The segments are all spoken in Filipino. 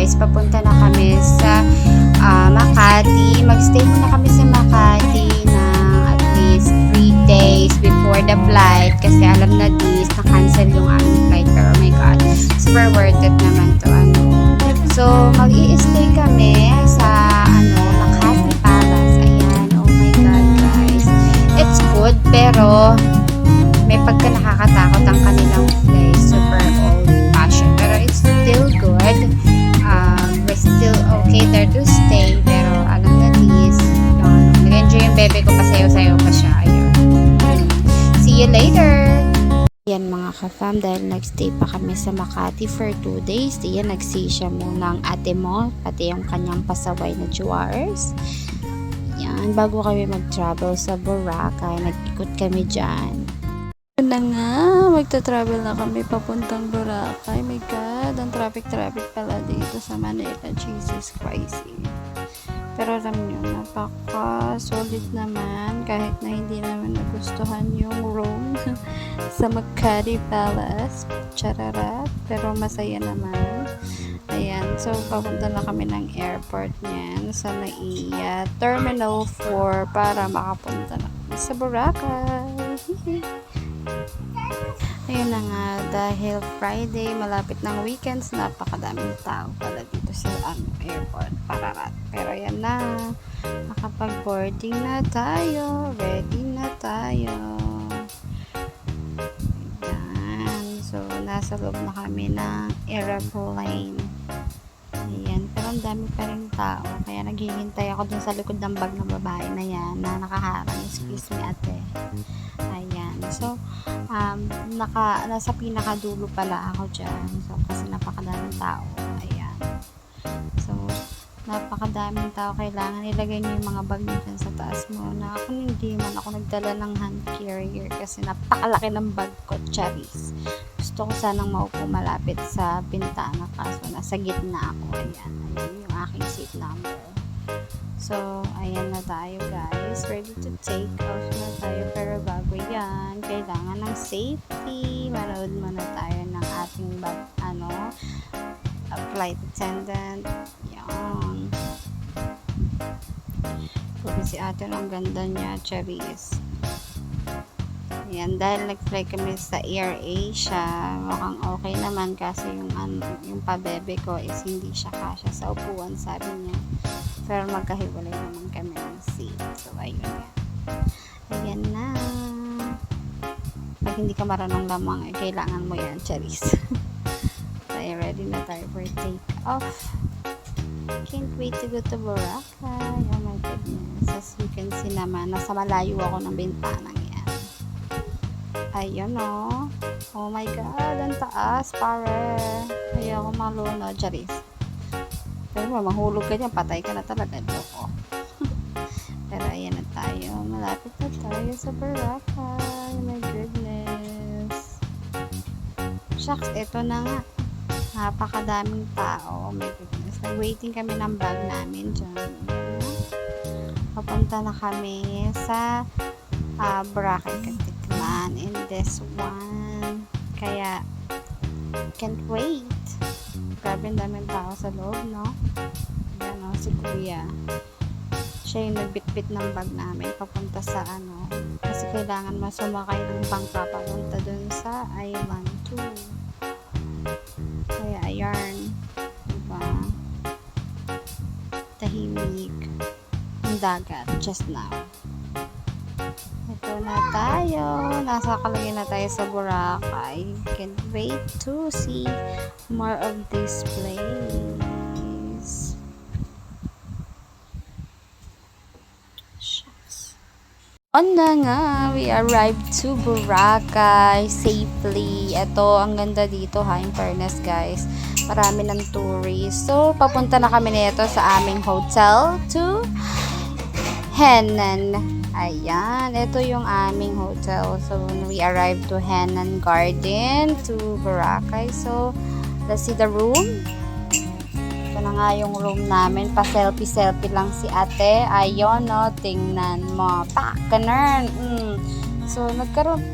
guys, papunta na kami sa Makati. Magstay muna kami sa Makati ng at least 3 days before the flight kasi alam na this, na-cancel yung aming flight. Pero oh my god, super worth it naman to. So, mag-i-stay kami sa Makati Palace. Ayan, oh my god guys. It's good pero may pagka nakakatakot ang kanilang place. Super old-fashioned. Pero it's still good. We're still okay there to stay. Pero alam na this. Nag-enjoy yung bebe ko. Pasayaw-sayaw pa siya. Ayun. See you later! Yan mga ka-fam, dahil nagstay pa kami sa Makati for 2 days. Yan, nag-see siya muna ang ate mo, pati yung kanyang pasaway na jewelers. Yan, bago kami mag-travel sa Boracay, nag-ikot kami dyan. Yun na nga, magta-travel na kami papuntang Boracay. My God, ang traffic pala dito sa Manila. Jesus Christ. Pero alam nyo, napaka-solid naman kahit na hindi naman nagustuhan yung room sa Makati Palace. Chararat. Pero masaya naman. Ayan. So, papunta na kami ng airport niyan sa NAIA Terminal 4 para makapunta na kami sa Boracay. Ayun na nga, dahil Friday, malapit ng weekends, napakadaming tao pala dito sa airport. Pararat. Pero yan na, nakapag-boarding na tayo, ready na tayo. Ayan. So, nasa loob na kami ng airplane. Ayan, pero ang dami pa rin tao. Kaya naghihintay ako dun sa likod ng bag ng babae na yan, na nakaharang. Excuse me, ate. Ayan. So, nasa pinakadulo pala ako dyan. So, kasi napakadaming tao. Ayan. So, napakadaming tao. Kailangan ilagay niyo yung mga bag niyo dyan sa taas mo. Na ako hindi man ako nagdala ng hand carrier kasi napakalaki ng bag ko. Charis. Gusto ko sanang maupo malapit sa bintana kaso nasa gitna ako. Ayan. Ayan yung aking seat number. So, ayan na tayo guys. Ready to take off na tayo. Pero bago yan, kailangan ng safety. Manood muna tayo ng ating flight attendant. Yan. Porque si ate ang ganda niya, Charis. Ayan, dahil nag-fly kami sa Air Asia, mukhang okay naman kasi yung pabebe ko is hindi siya kasya sa upuan, sabi niya. Pero magkahiwalay naman kami ng seat. So, ayun yan. Ayan na. Pag hindi ka marunong lamang, kailangan mo yan, Charis. So, ready na tayo for take off. Can't wait to go to Boracay. Oh my goodness. As you can see naman, nasa malayo ako ng bintanang yan. Ayun o. Oh my God, ang taas, pare. Kaya ako malunod, Charis. Pero mahulog ka dyan, patay ka na talaga. Loko. Pero ayan na tayo. Malapit na tayo sa Boracay. My goodness. Shucks, eto na nga. Napakadaming tao. Oh my goodness. Nag-waiting kami ng bag namin dyan. Papunta na kami sa Boracay Katikman in this one. Kaya, can't wait. Grabe, ang daming tao sa loob, no? Yan, no? Si Kuya. Siya yung nagbitbit ng bag namin papunta sa kasi kailangan masumakay ng bangka papunta dun sa Island 2. Kaya, ayan. Diba? Tahimik. Ang dagat, just now. Ito na tayo. Nasa kalagay na tayo sa Boracay. Can't wait to see more of this place. Shucks. On na nga, we arrived to Boracay safely. Ito, ang ganda dito ha, in fairness guys. Marami ng tourists. So, papunta na kami nito sa aming hotel to Henan. Ayan, ito yung aming hotel. So, we arrived to Henan Garden to Boracay. So, let's see the room. Ito na nga yung room namin. Pa-selfie-selfie lang si ate. Ayun, no? Tingnan mo. Ganun. So,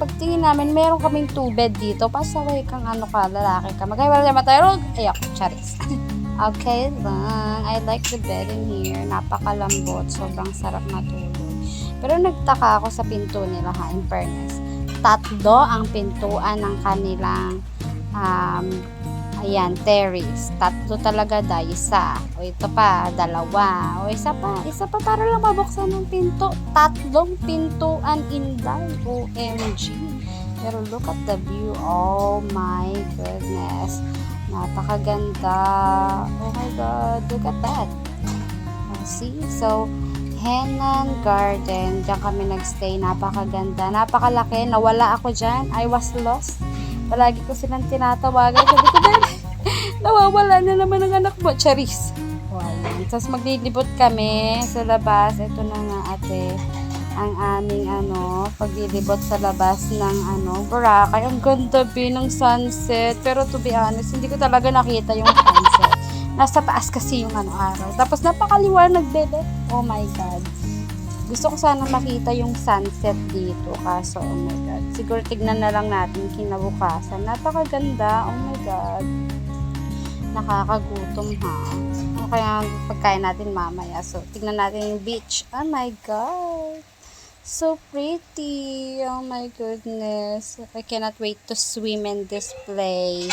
pagtingin namin, meron kaming 2 bed dito. Pasaway kang lalaki ka. Magkaiwala naman tayo. Ayok, charis. Okay lang. I like the bed in here. Napakalambot. Sobrang sarap matulog. Pero nagtaka ako sa pinto nila ha, in fairness. 3 ang pintuan ng kanilang ayan, terrace. 3 talaga dahil isa. O ito pa, 2. O isa pa para lang mabuksan ng pinto. 3 pintuan inday. OMG. Pero look at the view. Oh my goodness. Napakaganda. Oh my God. Look at that. See? So, Henan Garden. Diyan kami nagstay. Napakaganda. Napakalaki. Nawala ako dyan. I was lost. Palagi ko silang tinatawagan. Sabi ko, nawawala na naman ang anak mo. Charis. Wow. Tapos maglilibot kami sa labas. Ito na nga ate. Ang aming paglilibot sa labas ng Boracay. Ang ganda ng sunset. Pero to be honest, hindi ko talaga nakita yung sunset. Nasa taas kasi yung araw. Tapos napakaliwanag, bebe. Oh my God. Gusto ko sana makita yung sunset dito. Kaso, oh my God. Siguro tignan na lang natin kinabukasan. Napakaganda. Oh my God. Nakakagutom ha. Kaya pagkain natin mamaya. So, tignan natin yung beach. Oh my God. So pretty. Oh my goodness. I cannot wait to swim in this place.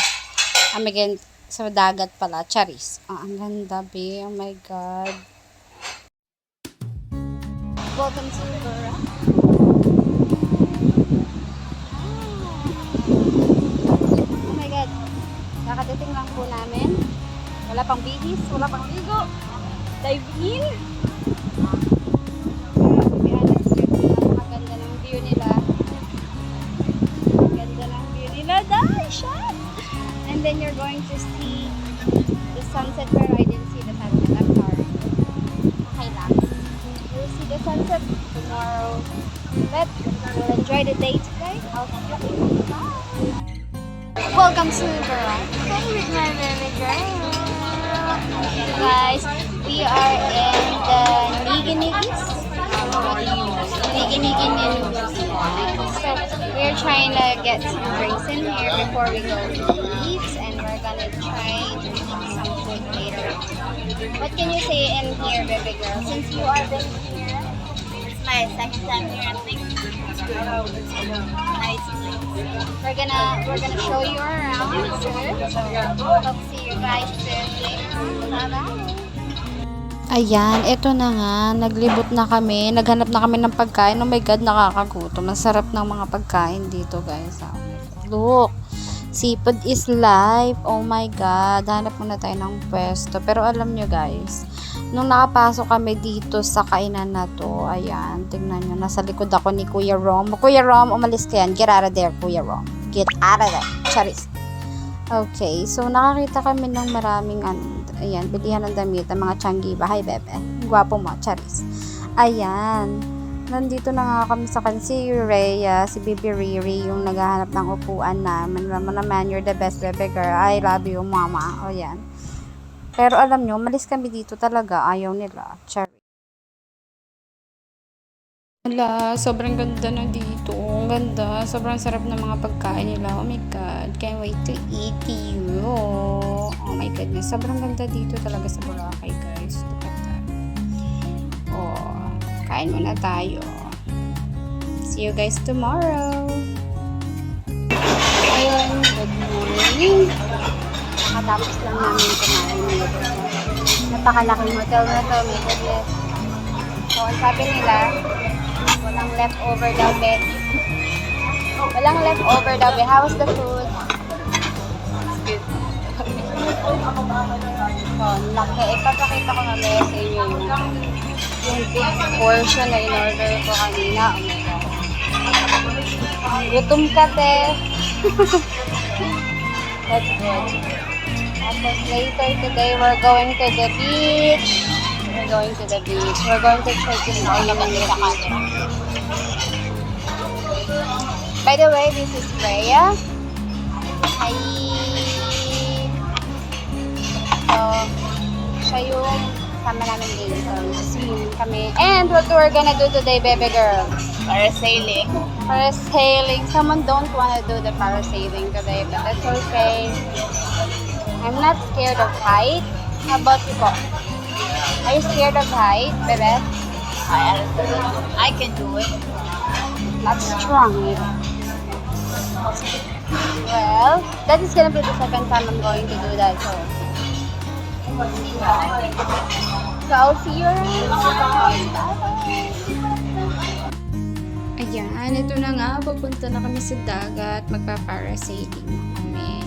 Again, sa dagat pala. Charis. Ang ganda, be. Oh my God. Welcome to Bora. Oh my God. Nakatiting lang po namin. Wala pang bihis. Wala pang ligo. Dive in. And then you're going to see the sunset, pero I didn't see the sunset. I'm sorry. Okay lang. You'll see the sunset tomorrow. But we'll enjoy the day today. I'll see you later. Bye! Welcome to Boracay with my baby girl. Guys, we are in the Niginigis. So we're trying to get some drinks in here before we go to the beach, and we're gonna try to eat some food later. What can you say in here, baby girl? Since you are been here, It's my second time here. I think it's good. Nice place. we're gonna show you around soon. So hope to see you guys soon later. Bye bye. Ayan, eto na nga, naglibot na kami, naghanap na kami ng pagkain. Oh my God, nakakagutom. Masarap ng mga pagkain dito, guys. Oh my God. Look, seafood is life. Oh my God, hanap muna tayo ng pwesto. Pero alam nyo, guys, nung nakapasok kami dito sa kainan na to, ayan, tingnan nyo, nasa likod ako ni Kuya Rom. Kuya Rom, umalis ka yan. Get out of there, Kuya Rom. Get out of there. Charis. Okay, so nakakita kami ng maraming ayan, bilihan ng damit, ang mga tiyanggi ba? Hi, bebe. Gwapo mo, Charis. Ayan. Nandito na nga kami sa si Rhea, si Bibi Riri, yung naghahanap ng upuan namin. Alam mo naman, you're the best, bebe girl. I love you, mama. O, yan. Pero alam nyo, malis kami dito talaga. Ayaw nila. Charis. Wala, sobrang ganda na dito. Ang ganda. Sobrang sarap ng mga pagkain nila. Oh my God. Can't wait to eat you. Oh my goodness. Sobrang ganda dito talaga sa Boracay, guys. Look at that. Oh, kain muna tayo. See you guys tomorrow. Ayun, good morning. Nakatapos lang namin kumain nito. Napakalaking hotel na to. My goodness. So, ang sabi nila, walang leftover daw, be. Walang leftover daw, be. How was the food? It's good. So, laki. Ipapakita ko na sa inyo yung big portion na in-order ko kanina. Oh my God. Gutom ka, te. That's good. Tapos later today, we're going to the beach. We're going to the beach. We're going to check in out naman sa camera. By the way, this is Rhea. Hi! So, siya yung sama namin dito. Swim kami. And what we're gonna do today, baby girl? Parasailing. Parasailing. Someone don't wanna do the parasailing today, but that's okay. I'm not scared of height. How about you po? Are you scared of height, bebe? I can do it. That's strong. Well, that is gonna be the second time I'm going to do that. So I'll see you around. Ayan, ito na nga. Papunta na kami sa dagat. Magpa-parasailing na kami.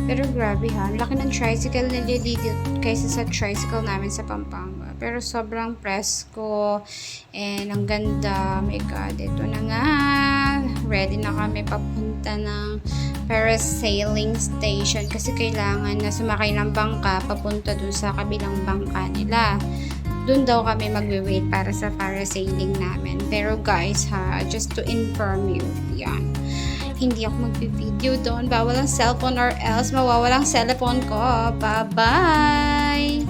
Pero grabe ha. Ang laki ng tricycle na dito kaysa sa tricycle namin sa Pampanga. Pero sobrang presko. And ang ganda. My God, ito na nga. Ready na kami papunta ng parasailing station. Kasi kailangan na sumakay ng bangka papunta dun sa kabilang bangka nila. Doon daw kami magwe-wait para sa parasailing namin. Pero guys ha, just to inform you, yan. Hindi ako magbi-video doon. Bawal ang cellphone or else mawawalang cellphone ko. Bye-bye!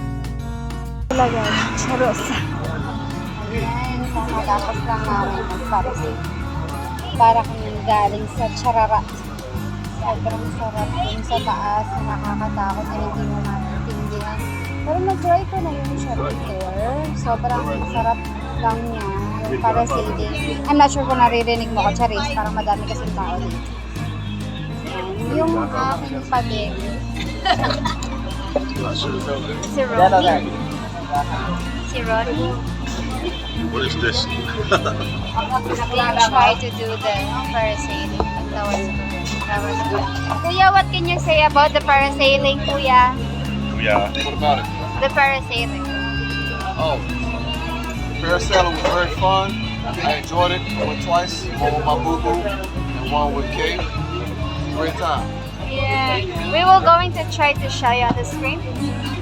Wala guys, charos. Ayan, kakatapos lang namin mag-parasailing. Para kami galing sa Charara. Sobrang sarap dun sa taas. Nakakatakot na hindi mo maintindihan. Pero nag-try ko na yun siya before. Sobrang sarap lang niya. Yung parasailing. I'm not sure kung naririnig mo ko, Charis. Parang madami kasing tao dito. Yan. Yung aking pabig. Si Ronnie. Si Ronnie. What is this? They try to do the parasailing. That was good. That was good. Kuya, what can you say about the parasailing, Kuya? Yeah. What about it? The parasailing. Oh, parasailing was very fun. I enjoyed it. I went twice. One with my boo-boo and one with Kate. Great time. Yeah. We were going to try to show you on the screen.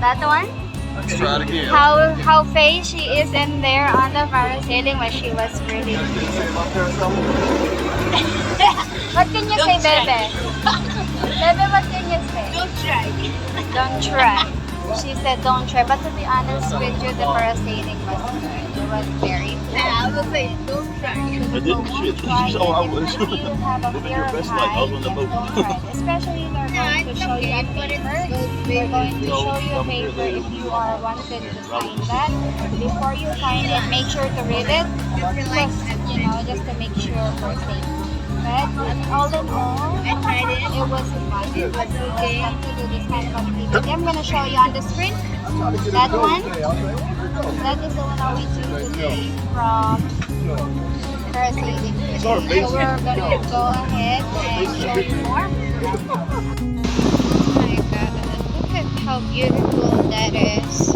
That one? Let's try it again. How Faye she is in there on the parasailing when she was really. Anything to say about parasailing? What can you say, Bebe? Bebe, what can you say? Don't try. Don't try. She said don't try. But to be honest with you, the parasailing was good. It was very fun. I will say, don't try. I didn't shit. Try it. Oh, I was. If you have a Living fear your of best life. I was on the height, boat. don't try it. Especially they're going to it's show you okay, a but it's paper. good. They're going to show you a paper if you are wanted to sign that. Before you sign it, make sure to read it. Just, you know, just to make sure for safety. But all in all, I tried it. it was fun. It was okay to do this kind of activity. I'm gonna show you on the screen. That one. That is the one that we do today from parasailing. So we're gonna go ahead and show you more. Oh my God! Look at how beautiful that is.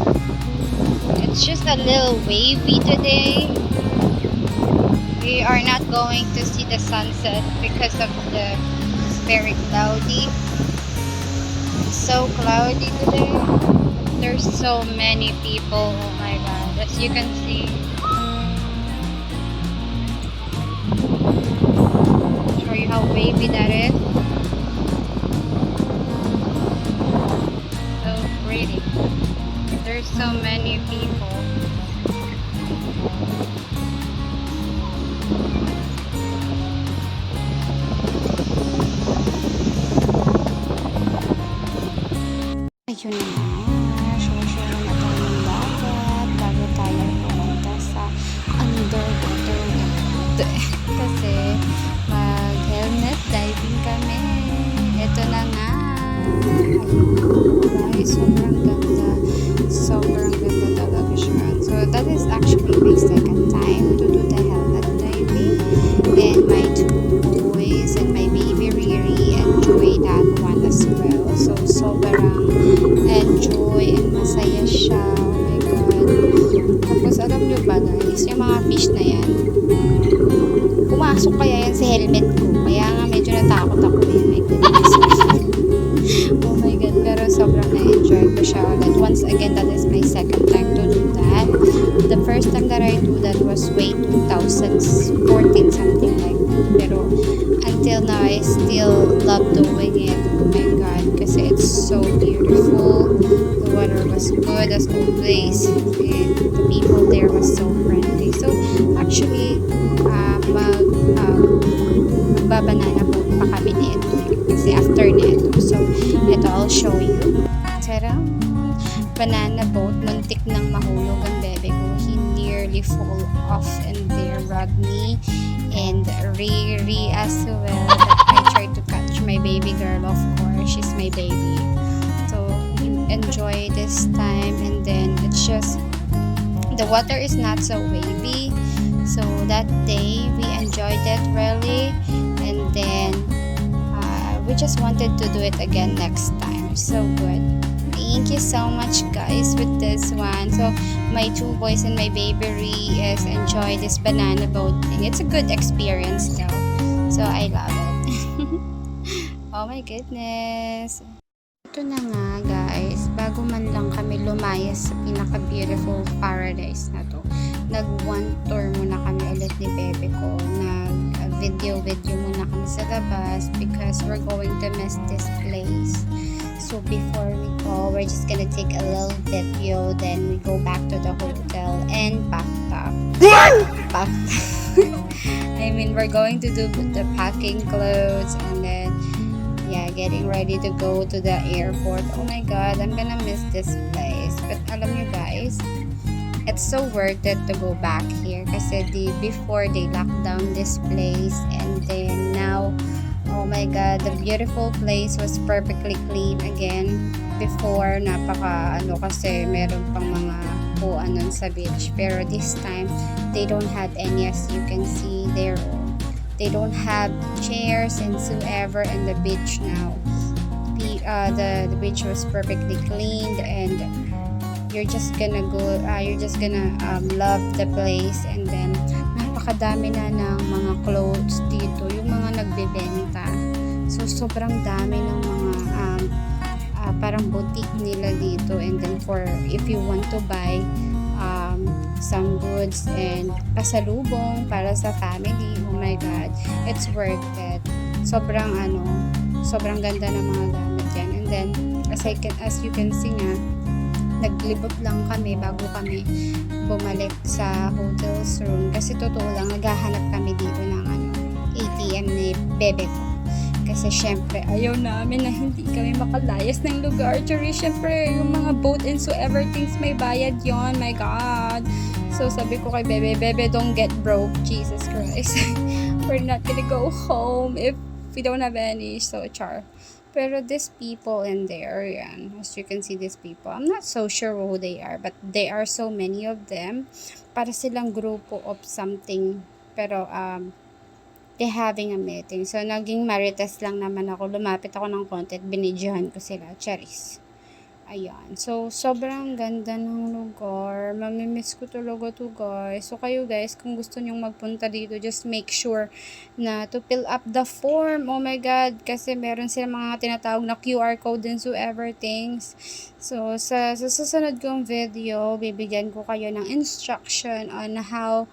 It's just a little wavy today. We are not going to see the sunset because of the very cloudy. It's so cloudy today. There's so many people. Oh my God! As you can see. Show you how wavy that is. So pretty. There's so many people. Ayun na nga, show na tayo ng dagat bago tayo pumunta sa underwater world. Kasi mag-helmet diving kami. Ito na nga. Guys, sobrang ganda. Sobrang ganda talaga siya. So that is actually my second time to do the helmet diving. And my two boys and my baby really enjoy that one as well. So sobrang enjoy and masaya siya. Oh my God. Tapos alam nyo ba guys, yung mga fish na yan, pumasok kaya yan sa helmet ko. Kaya nga medyo natakot ako eh. My goodness. Oh my God. Pero sobrang na-enjoy ko siya ulit. Once again, that is my second time to do that. The first time that I do that was way 2014, something like that. Pero until now, I still love doing it. Oh my God. Kasi it's so beautiful. The water was good as always. And the people there was so friendly. So, actually, magbabanana boat pa kami nito. Kasi after nito. So, ito, I'll show you. Tara! banana boat. Muntik nang mahulog ang bebe ko. He nearly fall off and there Rodney and Riri as well. But I tried to catch my baby girl, of course. She's my baby. So, enjoy this time, and then it's just the water is not so wavy, so that day we enjoyed it really, and then we just wanted to do it again next time. So good. Thank you so much guys with this one. So my two boys and my baby Ree is enjoy this banana boat thing. It's a good experience though, so I love it. Oh my goodness. Ito na nga guys, bago man lang kami lumayas sa pinaka-beautiful paradise na to, nag-one tour muna kami ulit ni bebe ko, nag-video muna kami sa labas because we're going to miss this place. So before we go, we're just gonna take a little video, then we go back to the hotel and packed up. I mean, we're going to do the packing clothes and then getting ready to go to the airport. Oh my god, I'm gonna miss this place. But alam nyo guys, it's so worth it to go back here kasi before they locked down this place, and then now, oh my god, the beautiful place was perfectly clean again. Before, kasi meron pang mga puan nun sa beach, pero this time they don't have any, as you can see there. They don't have chairs and so ever in the beach now. The beach was perfectly cleaned, and you're just gonna love the place. And then napakadami na ng mga clothes dito, yung mga nagbebenta. So sobrang dami ng mga parang boutique nila dito, and then for if you want to buy some goods and pasalubong para sa family, oh my god, it's worth it. Sobrang ganda ng mga gamit yan. And then as you can see nga, naglibot lang kami bago kami bumalik sa hotel's room kasi totoo lang, naghahanap kami dito ng ATM ni bebe ko. Kasi syempre, ayaw namin na hindi kami makalayas ng lugar. Syempre, yung mga boat and so everything's may bayad yon. My God. So, sabi ko kay bebe, don't get broke. Jesus Christ. We're not gonna go home if we don't have any. So, char. Pero these people in there, yan, as you can see, these people, I'm not so sure who they are, but there are so many of them. Para silang grupo of something. Pero, they having a meeting. So, naging marites lang naman ako. Lumapit ako ng konti at binidyohan ko sila. Charis. Ayan. So, sobrang ganda ng lugar. Mamimiss ko talaga to guys. So, kayo guys, kung gusto nyong magpunta dito, just make sure na to fill up the form. Oh my God. Kasi meron sila mga tinatawag na QR code and so everything. So, sa susunod kong video, bibigyan ko kayo ng instruction on how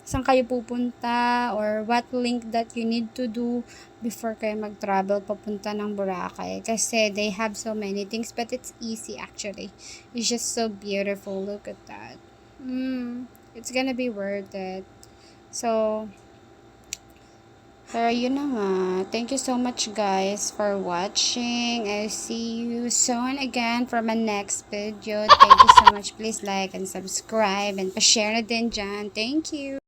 saan kayo pupunta or what link that you need to do before kayo mag-travel papunta ng Boracay. Kasi they have so many things, but it's easy actually. It's just so beautiful. Look at that. It's gonna be worth it. So, pero yun na nga. Thank you so much guys for watching. I'll see you soon again for my next video. Thank you so much. Please like and subscribe and pa-share na din dyan. Thank you.